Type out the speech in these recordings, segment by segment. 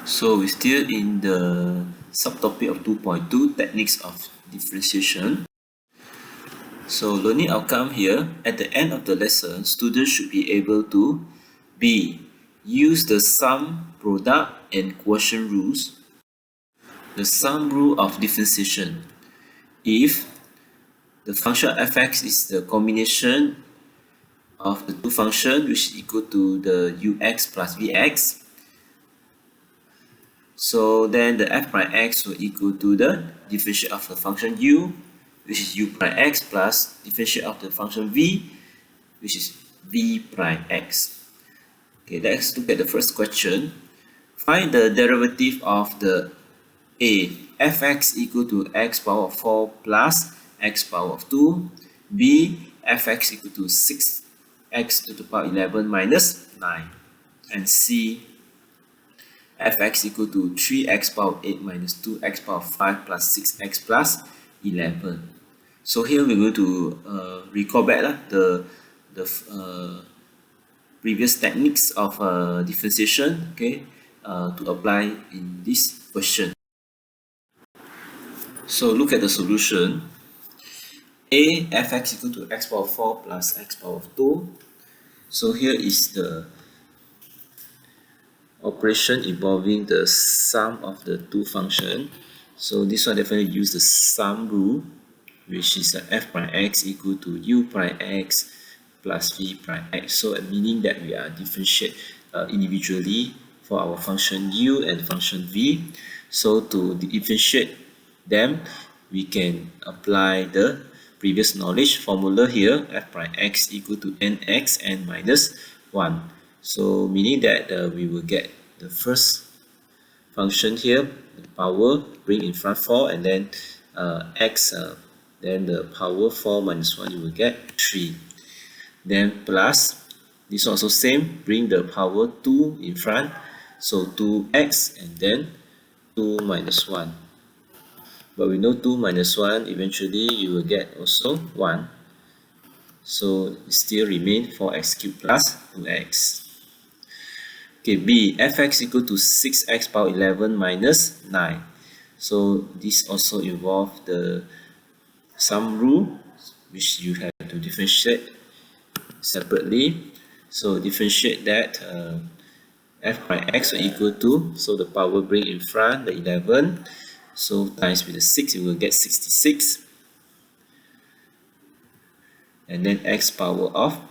So we're still in the subtopic of 2.2 techniques of differentiation. So learning outcome here, at the end of the lesson, students should be able to B. Use the sum, product and quotient rules. The sum rule of differentiation. If the function f(x) is the combination of the two functions which is equal to the ux plus vx, so then the f prime x will equal to the differential of the function u, which is u prime x, plus differential of the function v, which is v prime x. Okay, let's look at the first question. Find the derivative of the a, fx equal to x power of 4 plus x power of 2, b, fx equal to 6x to the power 11 minus 9, and c, fx equal to 3x power 8 minus 2x power 5 plus 6x plus 11. So here we're going to recall back the previous techniques of differentiation, okay, to apply in this question. So look at the solution. A, fx equal to x power 4 plus x power 2. So here is the operation involving the sum of the two functions. So this one definitely use the sum rule, which is f prime x equal to u prime x plus v prime x. So meaning that we are differentiate individually for our function u and function v. So to differentiate them, we can apply the previous knowledge formula here, f prime x equal to nx n minus 1. So meaning that we will get the first function here, the power, bring in front 4, and then x, then the power 4 minus 1, you will get 3. Then plus, this also same, bring the power 2 in front, so 2x, and then 2 minus 1. But we know 2 minus 1, eventually you will get also 1. So it still remain 4x cubed plus 2x. Okay, b, fx equal to 6x power 11 minus 9. So this also involve the sum rule, which you have to differentiate separately. So differentiate that f prime x will equal to, so the power bring in front the 11, so times with the 6, you will get 66. And then x power of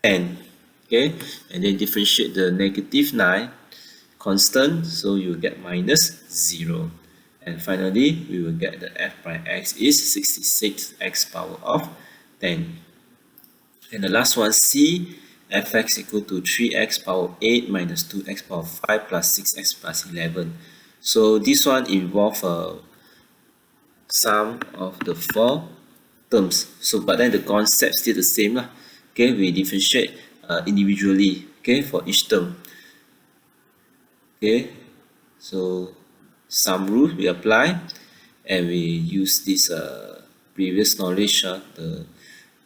10. Okay, and then differentiate the negative 9 constant, so you will get minus 0. And finally, we will get the f prime x is 66 x power of 10. And the last one, c, fx equal to 3x power 8 minus 2x power 5 plus 6x plus 11. So this one involve sum of the 4 terms. So but then the concept still the same lah. Okay, we differentiate individually, okay, for each term. Okay, so sum rule we apply, and we use this previous knowledge,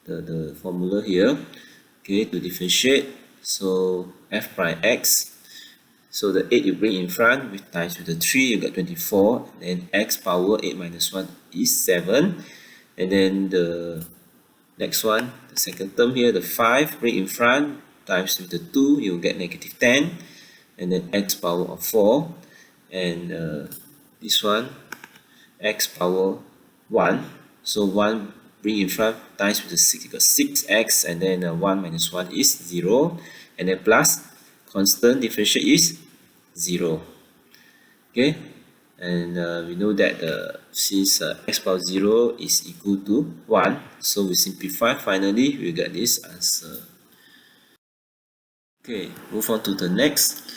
the formula here, okay, to differentiate. So f prime x, so the 8 you bring in front with times with the 3, you get 24. Then x power 8 minus 1 is 7. And then the next one, the second term here, the 5, bring in front, times with the 2, you'll get negative 10. And then x power of 4. And this one, x power 1. So 1, bring in front, times with the 6, you got 6x. And then 1 minus 1 is 0. And then plus, constant differential is 0. Okay. And we know that since x power 0 is equal to 1, so we simplify, finally we get this answer. Okay, move on to the next.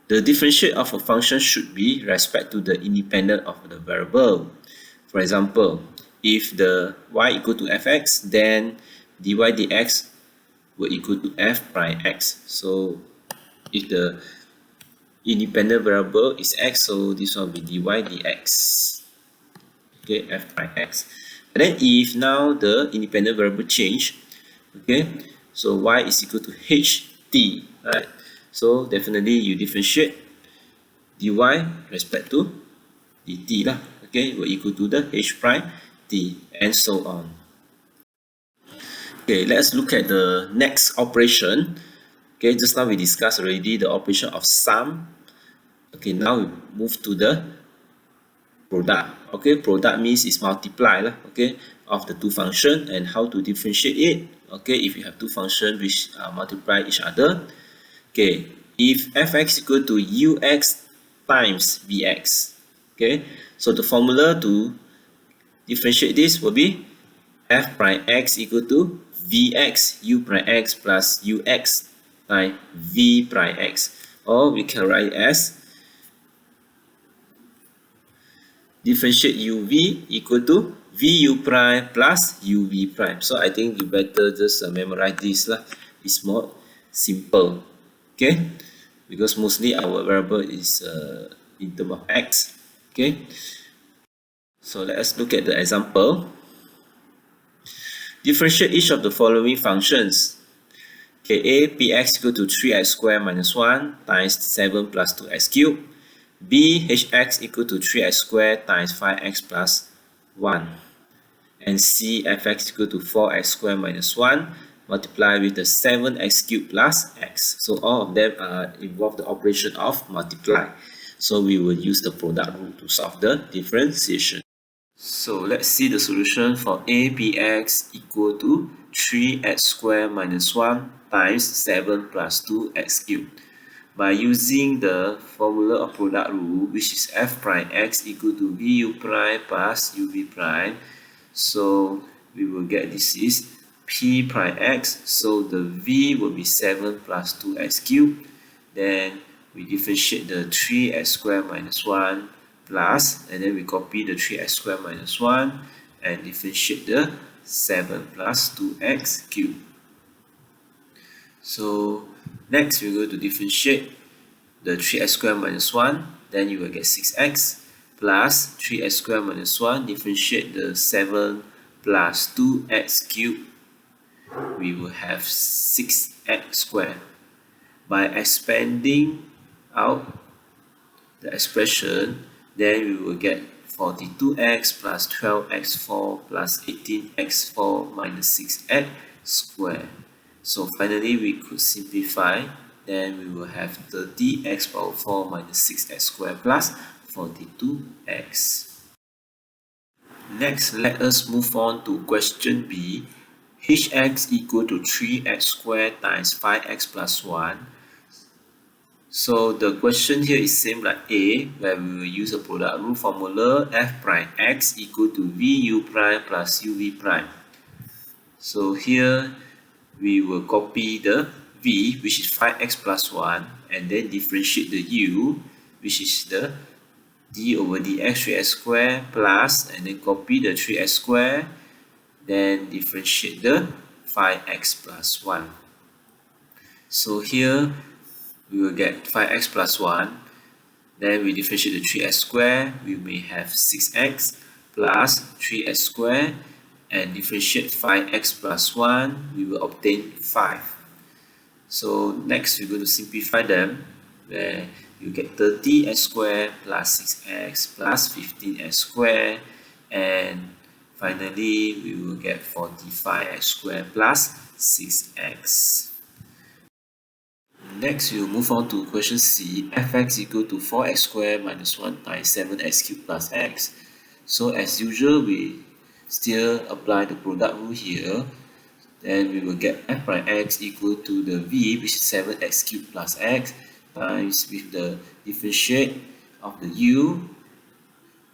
The differential of a function should be respect to the independent of the variable. For example, if the y equal to fx, then dy dx will equal to f prime x. So if the independent variable is x, so this one will be dy dx, okay, f prime x. And then if now the independent variable change, okay, so y is equal to ht, right? So definitely you differentiate dy respect to dt lah. Okay, will equal to the h prime t and so on. Okay, let's look at the next operation. Okay, just now we discussed already the operation of sum. Okay, now we move to the product. Okay, product means is multiply lah. Okay, of the two function and how to differentiate it. Okay, if you have two functions which multiply each other. Okay, if fx equal to ux times vx. Okay, so the formula to differentiate this will be f prime x equal to vx u prime x plus ux times v prime x, or we can write as differentiate uv equal to vu prime plus uv prime. So I think you better just memorize this lah. It's more simple. Okay, because mostly our variable is in terms of x. Okay, so let's look at the example. Differentiate each of the following functions. Okay, a px equal to 3x squared minus 1 times 7 plus 2x cubed. B hx equal to 3x squared times 5x plus 1. And C fx equal to 4x squared minus 1 multiplied with the 7x cubed plus x. So all of them involve the operation of multiply. So we will use the product rule to solve the differentiation. So let's see the solution for a px equal to 3x squared minus 1 times 7 plus 2x cubed. By using the formula of product rule, which is f prime x equal to vu prime plus uv prime, so we will get this is p prime x, so the v will be 7 plus 2x cubed. Then we differentiate the 3x squared minus 1 plus, and then we copy the 3x squared minus 1 and differentiate the 7 plus 2x cubed. So next we're going to differentiate the 3x squared minus 1, then you will get 6x plus 3x squared minus 1, differentiate the 7 plus 2x cubed, we will have 6x squared. By expanding out the expression, then we will get 42x plus 12x4 plus 18x4 minus 6x squared. So finally we could simplify, then we will have 30x power 4 minus 6x squared plus 42x. Next, let us move on to question B. Hx equal to 3x squared times 5x plus 1. So the question here is same like A, where we will use a product rule formula f prime x equal to vu prime plus uv prime. So here we will copy the v, which is 5x plus 1, and then differentiate the u, which is the d over dx 3x squared plus, and then copy the 3x squared, then differentiate the 5x plus 1. So here we will get 5x plus 1, then we differentiate the 3x squared, we may have 6x plus 3x squared, and differentiate 5x plus 1, we will obtain 5. So next we're going to simplify them, where you get 30x squared plus 6x plus 15x squared, and finally we will get 45x squared plus 6x. Next, we will move on to question C. Fx equal to 4x squared minus 1 times 7x cubed plus x. So as usual, we still apply the product rule here. Then we will get f prime x equal to the v, which is 7x cubed plus x, times with the differentiate of the u,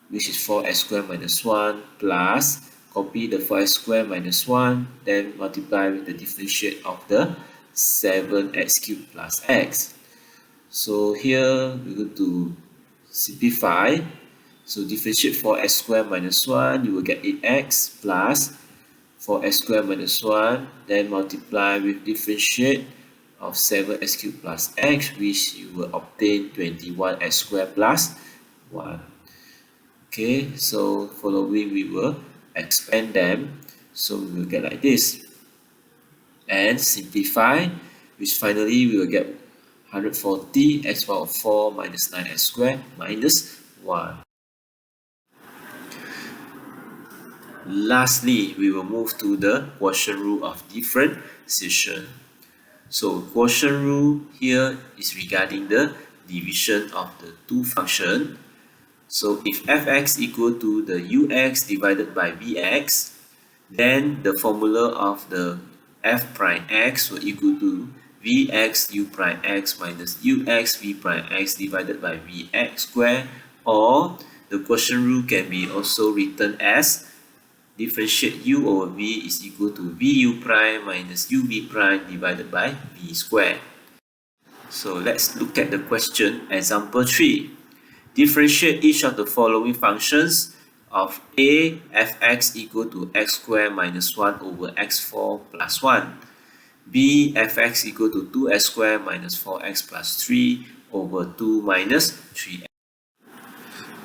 which is 4x squared minus 1, plus copy the 4x squared minus 1, then multiply with the differentiate of the 7x cubed plus x. So here we're going to simplify. So differentiate 4x squared minus 1, you will get 8x plus 4x squared minus 1, then multiply with differentiate of 7x cubed plus x, which you will obtain 21x squared plus 1. Okay, so following we will expand them, so we will get like this, and simplify, which finally we will get 140 x power 4 minus 9x squared minus 1. Lastly, we will move to the quotient rule of differentiation. So quotient rule here is regarding the division of the two functions. So if fx equal to the ux divided by vx, then the formula of the f prime x will equal to vx u prime x minus ux v prime x divided by vx squared, or the quotient rule can be also written as differentiate u over v is equal to vu prime minus uv prime divided by v squared. So let's look at the question. Example 3. Differentiate each of the following functions of a fx equal to x squared minus 1 over x4 plus 1, b fx equal to 2x squared minus 4x plus 3 over 2 minus 3x.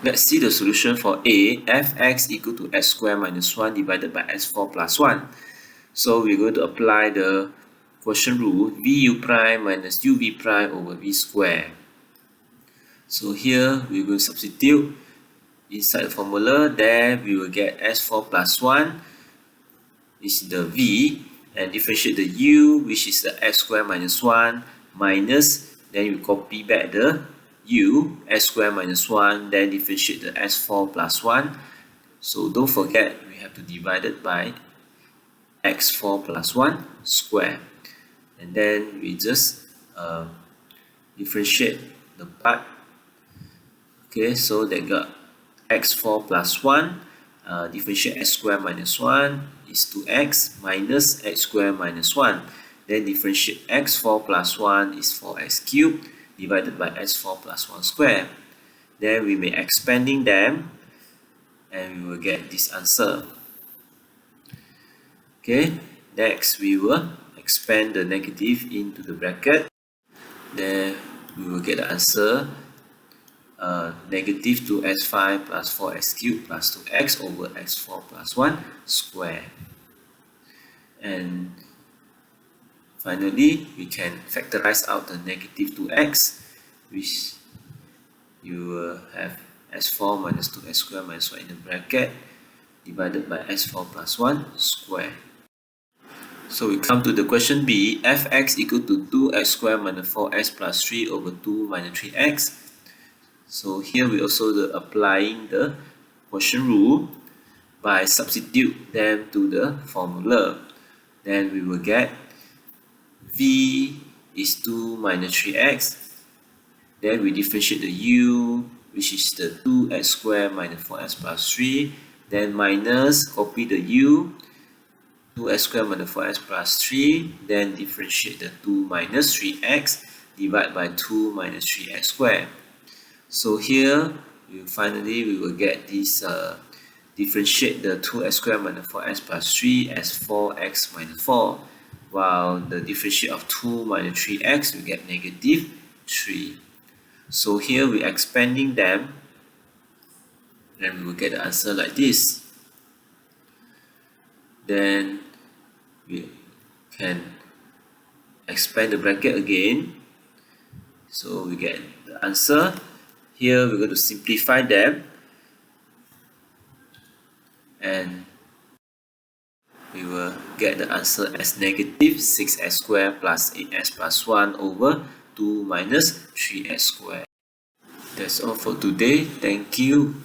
Let's see the solution for a. Fx equal to x squared minus 1 divided by x4 plus 1. So we're going to apply the quotient rule vu prime minus uv prime over v squared. So here we're going to substitute inside the formula. There we will get s4 plus 1 is the v, and differentiate the u, which is the x squared minus 1, minus, then we copy back the u, x squared minus 1, then differentiate the s4 plus 1. So don't forget we have to divide it by x4 plus 1 square, and then we just differentiate the part. Okay, so they got x4 plus 1, differentiate x squared minus 1 is 2x minus x squared minus 1. Then differentiate x4 plus 1 is 4x cubed divided by x4 plus 1 square. Then we may expanding them and we will get this answer. Okay, next we will expand the negative into the bracket. Then we will get the answer negative 2x5 plus 4x cubed plus 2x over x4 plus 1 square. And finally, we can factorize out the negative 2x, which you will have s4 minus 2x squared minus 1 in the bracket divided by s4 plus 1 square. So we come to the question B. Fx equal to 2x squared minus 4x plus 3 over 2 minus 3x. So here we also applying the quotient rule by substitute them to the formula. Then we will get v is 2 minus 3x. Then we differentiate the u, which is the 2x squared minus 4x plus 3. Then minus, copy the u, 2x squared minus 4x plus 3. Then differentiate the 2 minus 3x, divide by 2 minus 3x squared. So here, finally we will get this, differentiate the 2x squared minus 4x plus 3 as 4x minus 4. While the differentiate of 2 minus 3x, we get negative 3. So here we're expanding them, and we will get the answer like this. Then we can expand the bracket again. So we get the answer. Here we're going to simplify them, and we will get the answer as negative 6x squared plus 8x plus 1 over 2 minus 3x squared. That's all for today. Thank you.